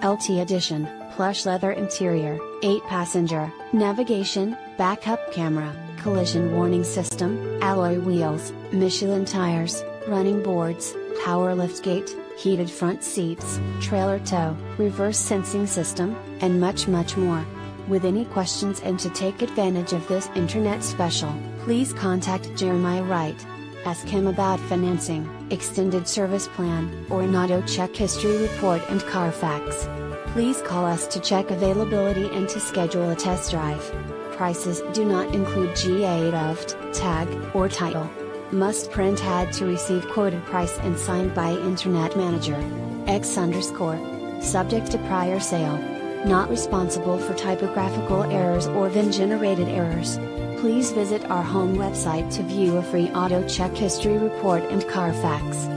LT Edition, plush leather interior, 8-passenger, navigation, backup camera, collision warning system, alloy wheels, Michelin tires, running boards, power liftgate, heated front seats, trailer tow, reverse sensing system, and much more. With any questions and to take advantage of this internet special, please contact Jeremiah Wright. Ask him about financing, extended service plan, or an auto check history report and Carfax. Please call us to check availability and to schedule a test drive. Prices do not include GA of tag, or title. Must print ad to receive quoted price and signed by Internet Manager. X_. Subject to prior sale. Not responsible for typographical errors or VIN-generated errors. Please visit our home website to view a free auto check history report and Carfax.